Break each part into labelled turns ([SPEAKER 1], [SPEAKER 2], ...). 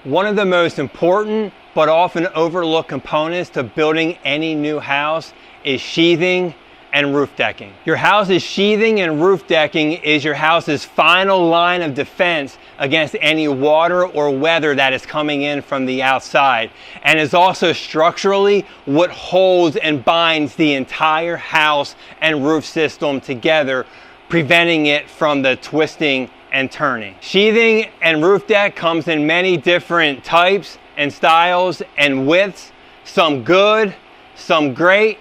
[SPEAKER 1] One of the most important but often overlooked components to building any new house is sheathing and roof decking. Your house's sheathing and roof decking is your house's final line of defense against any water or weather that is coming in from the outside, and is also structurally what holds and binds the entire house and roof system together, preventing it from the twisting and turning. Sheathing and roof deck comes in many different types and styles and widths, some good, some great,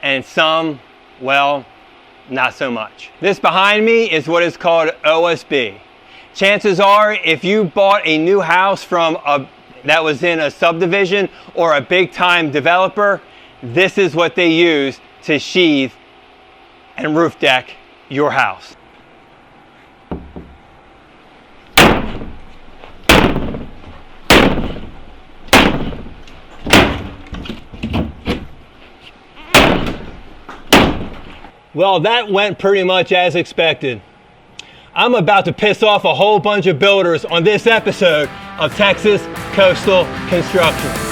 [SPEAKER 1] and some, well, not so much. This behind me is what is called OSB. Chances are, if you bought a new house that was in a subdivision or a big time developer, this is what they use to sheathe and roof deck your house. Well, that went pretty much as expected. I'm about to piss off a whole bunch of builders on this episode of Texas Coastal Construction.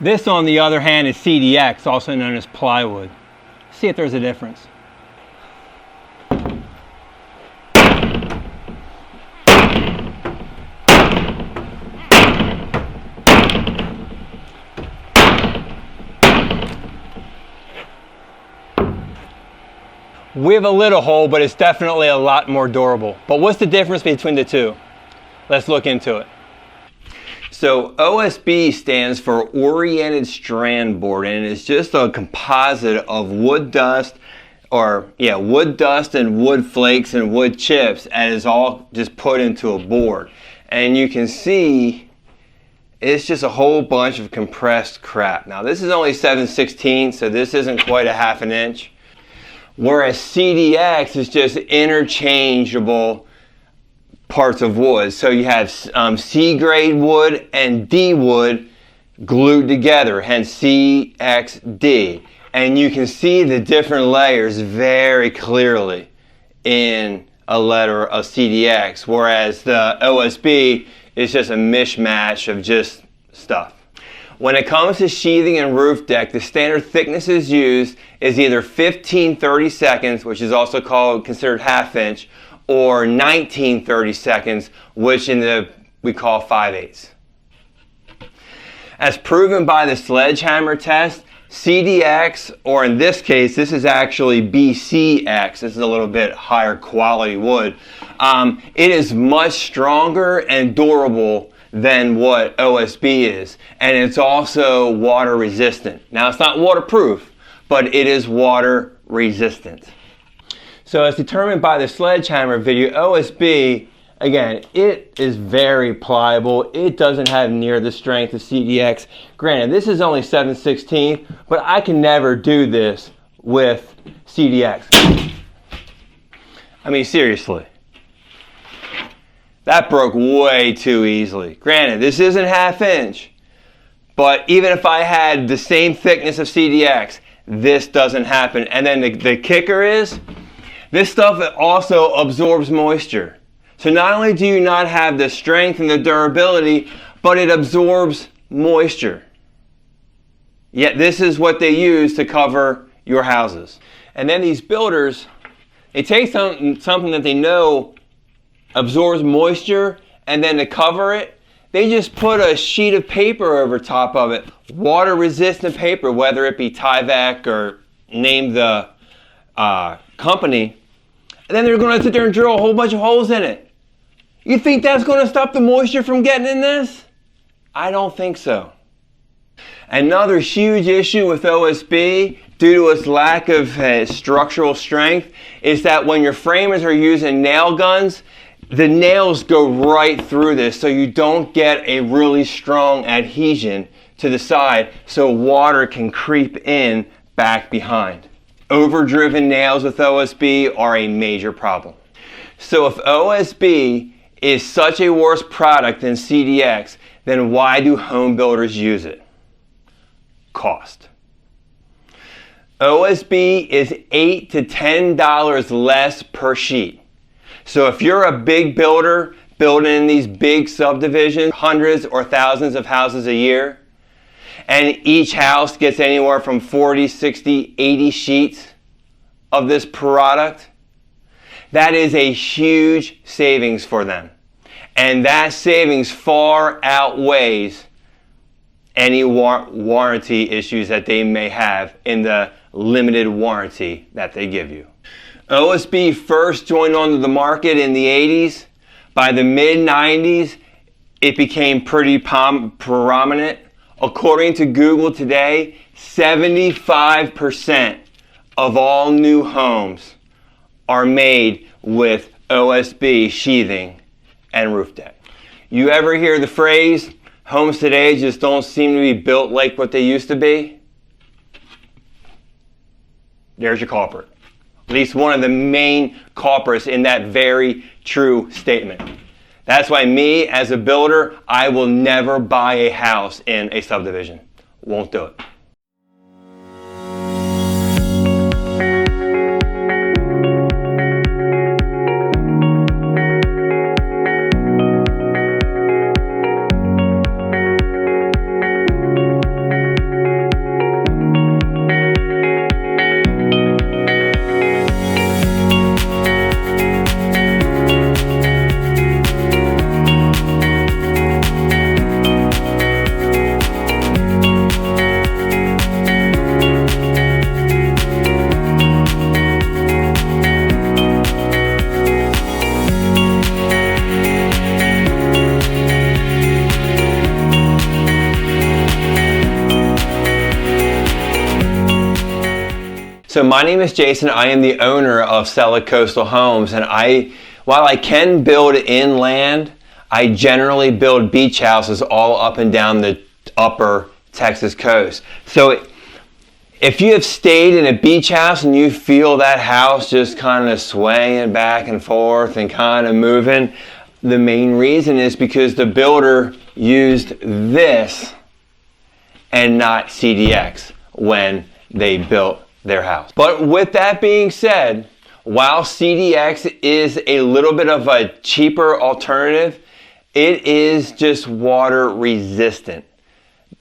[SPEAKER 1] This, on the other hand, is CDX, also known as plywood. See if there's a difference. We have a little hole, but it's definitely a lot more durable. But what's the difference between the two? Let's look into it. So OSB stands for Oriented Strand Board, and it's just a composite of wood dust, wood dust and wood flakes and wood chips, and it's all just put into a board. And you can see it's just a whole bunch of compressed crap. Now this is only 7/16, so this isn't quite a half an inch. Whereas CDX is just interchangeable parts of wood. So you have C grade wood and D wood glued together, hence CXD. And you can see the different layers very clearly in a letter of CDX, whereas the OSB is just a mishmash of just stuff. When it comes to sheathing and roof deck, the standard thicknesses used is either 15/32, which is also considered half inch, or 19/32, which we call 5/8. As proven by the sledgehammer test, CDX, or in this case, this is actually BCX, this is a little bit higher quality wood, it is much stronger and durable than what OSB is, and it's also water resistant. Now it's not waterproof, but it is water resistant. So as determined by the sledgehammer video, OSB, again, it is very pliable. It doesn't have near the strength of CDX. Granted, this is only 7/16, but I can never do this with CDX. I mean, seriously. That broke way too easily. Granted, this isn't half inch, but even if I had the same thickness of CDX, this doesn't happen. And then the kicker is, this stuff also absorbs moisture. So not only do you not have the strength and the durability, but it absorbs moisture. Yet this is what they use to cover your houses. And then these builders, they take something that they know absorbs moisture, and then to cover it, they just put a sheet of paper over top of it. Water resistant paper, whether it be Tyvek or name the company. And then they're going to sit there and drill a whole bunch of holes in it. You think that's going to stop the moisture from getting in this? I don't think so. Another huge issue with OSB, due to its lack of structural strength, is that when your framers are using nail guns, the nails go right through this, so you don't get a really strong adhesion to the side, so water can creep in back behind. Overdriven nails with OSB are a major problem. So if OSB is such a worse product than CDX, then why do home builders use it? Cost. OSB is $8 to $10 less per sheet. So if you're a big builder building in these big subdivisions, hundreds or thousands of houses a year, and each house gets anywhere from 40, 60, 80 sheets of this product, that is a huge savings for them. And that savings far outweighs any warranty issues that they may have in the limited warranty that they give you. OSB first joined onto the market in the 80s. By the mid-90s, it became pretty prominent. According to Google today, 75% of all new homes are made with OSB sheathing and roof deck. You ever hear the phrase, homes today just don't seem to be built like what they used to be? There's your culprit. At least one of the main culprits in that very true statement. That's why me, as a builder, I will never buy a house in a subdivision. Won't do it. So my name is Jason. I am the owner of SELA Coastal Homes, and while I can build inland, I generally build beach houses all up and down the upper Texas coast. So if you have stayed in a beach house and you feel that house just kind of swaying back and forth and kind of moving, the main reason is because the builder used this and not CDX when they built their house. But with that being said, while CDX is a little bit of a cheaper alternative, it is just water resistant.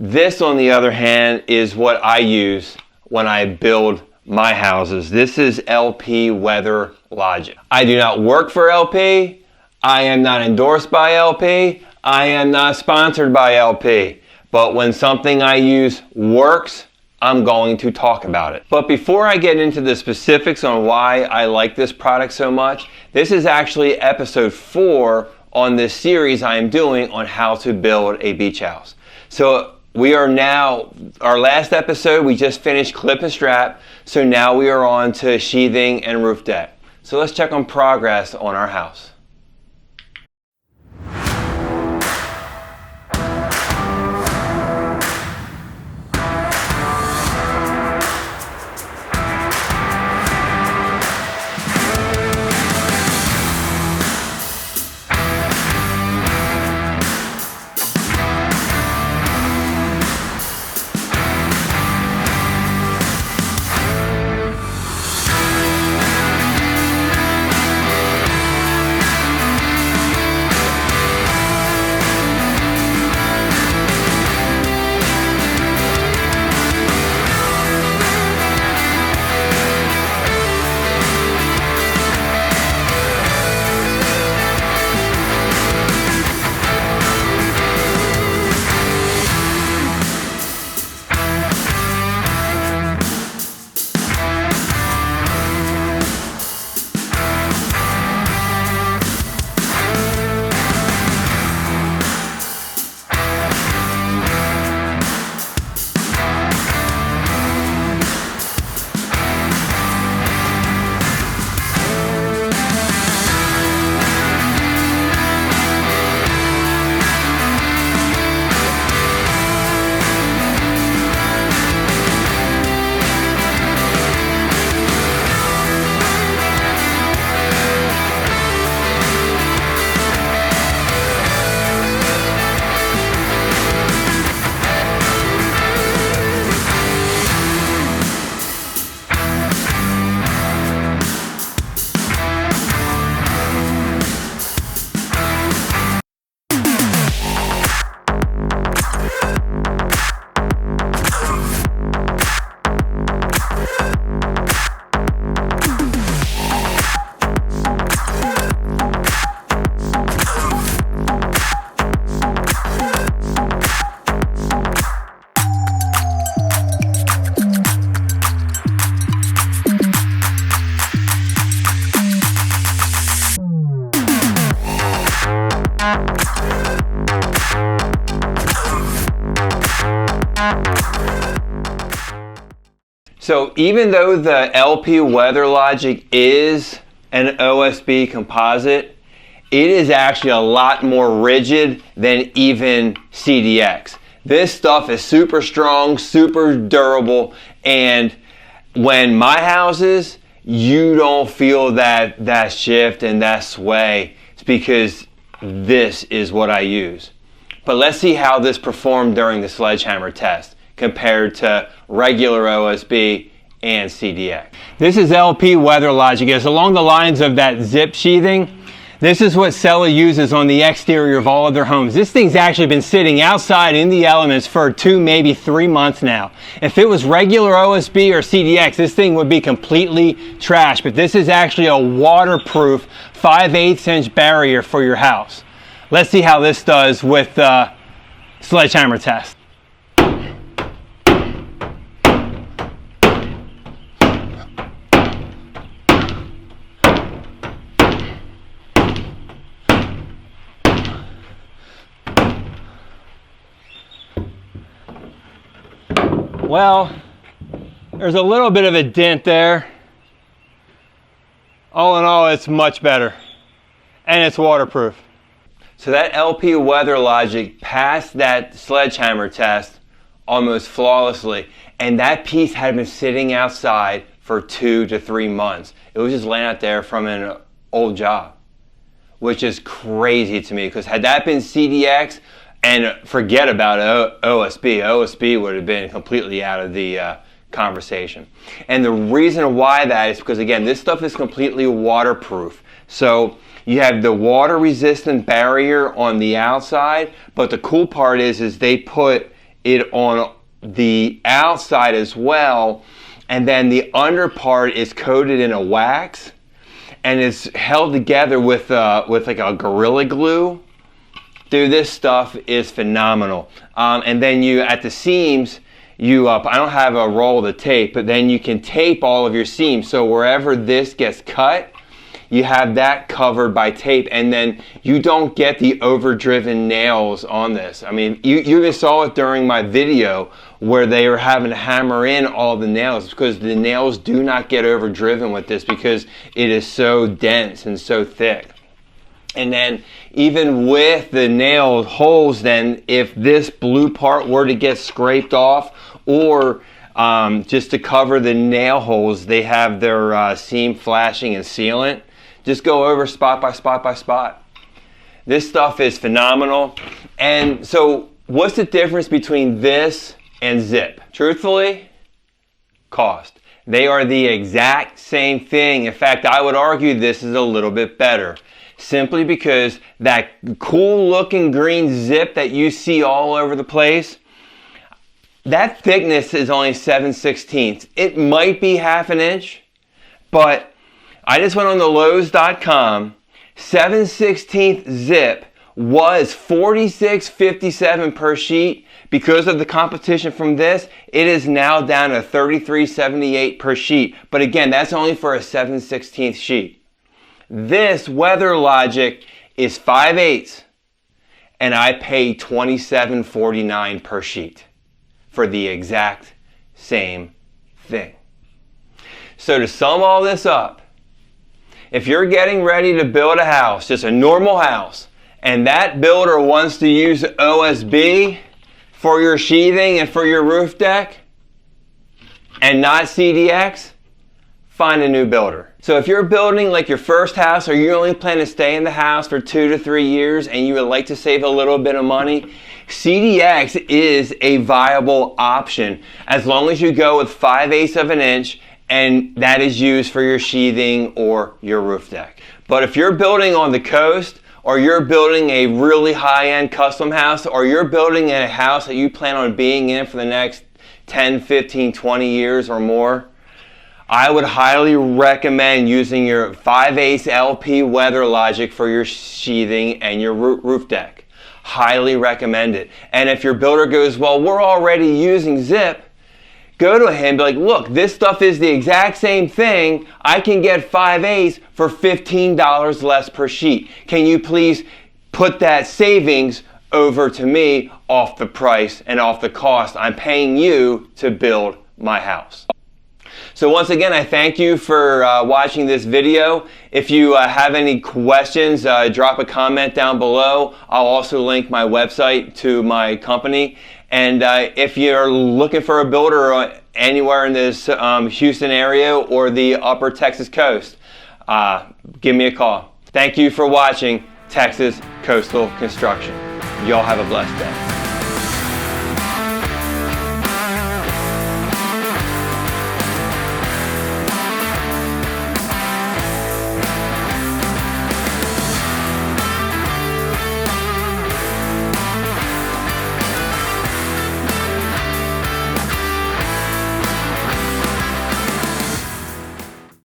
[SPEAKER 1] This, on the other hand, is what I use when I build my houses. This is LP WeatherLogic. I do not work for LP. I am not endorsed by LP. I am not sponsored by LP. But when something I use works, I'm going to talk about it. But before I get into the specifics on why I like this product so much, this is actually episode 4 on this series I am doing on how to build a beach house. So we are now, our last episode, we just finished clip and strap. So now we are on to sheathing and roof deck. So let's check on progress on our house. So even though the LP WeatherLogic is an OSB composite, it is actually a lot more rigid than even CDX. This stuff is super strong, super durable, and when my houses, you don't feel that shift and that sway. It's because this is what I use. But let's see how this performed during the sledgehammer test compared to regular OSB and CDX. This is LP WeatherLogic. It's along the lines of that zip sheathing. This is what SELA uses on the exterior of all of their homes. This thing's actually been sitting outside in the elements for 2, maybe 3 months now. If it was regular OSB or CDX, this thing would be completely trash. But this is actually a waterproof 5/8 inch barrier for your house. Let's see how this does with the sledgehammer test. Well, there's a little bit of a dent there. All in all, it's much better. And it's waterproof. So that LP WeatherLogic passed that sledgehammer test almost flawlessly. And that piece had been sitting outside for 2 to 3 months. It was just laying out there from an old job, which is crazy to me, because had that been CDX, and forget about OSB. OSB would have been completely out of the conversation. And the reason why that is because, again, this stuff is completely waterproof. So you have the water resistant barrier on the outside, but the cool part is they put it on the outside as well, and then the under part is coated in a wax, and it's held together with like a Gorilla Glue. Dude, this stuff is phenomenal. And then you, at the seams, I don't have a roll of the tape, but then you can tape all of your seams. So wherever this gets cut, you have that covered by tape, and then you don't get the overdriven nails on this. I mean, you even saw it during my video where they were having to hammer in all the nails, because the nails do not get overdriven with this because it is so dense and so thick. And then even with the nail holes, then if this blue part were to get scraped off, or just to cover the nail holes, they have their seam flashing and sealant. Just go over spot by spot by spot. This stuff is phenomenal. And so what's the difference between this and zip? Truthfully, cost. They are the exact same thing. In fact, I would argue this is a little bit better. Simply because that cool looking green zip that you see all over the place, that thickness is only 7/16. It might be ½ an inch, but I just went on the Lowe's.com. 7/16 zip was $46.57 per sheet. Because of the competition from this, it is now down to $33.78 per sheet. But again, that's only for a 7/16 sheet. This WeatherLogic is 5/8, and I pay $27.49 per sheet for the exact same thing. So to sum all this up, if you're getting ready to build a house, just a normal house, and that builder wants to use OSB for your sheathing and for your roof deck, and not CDX, find a new builder. So if you're building like your first house, or you only plan to stay in the house for 2 to 3 years and you would like to save a little bit of money, CDX is a viable option as long as you go with 5/8 of an inch, and that is used for your sheathing or your roof deck. But if you're building on the coast, or you're building a really high-end custom house, or you're building a house that you plan on being in for the next 10, 15, 20 years or more, I would highly recommend using your 5/8 LP WeatherLogic for your sheathing and your roof deck. Highly recommend it. And if your builder goes, well, we're already using zip, go to him and be like, look, this stuff is the exact same thing. I can get 5/8 for $15 less per sheet. Can you please put that savings over to me off the price and off the cost I'm paying you to build my house? So once again, I thank you for watching this video. If you have any questions, drop a comment down below. I'll also link my website to my company. And if you're looking for a builder anywhere in this Houston area or the upper Texas coast, give me a call. Thank you for watching Texas Coastal Construction. Y'all have a blessed day.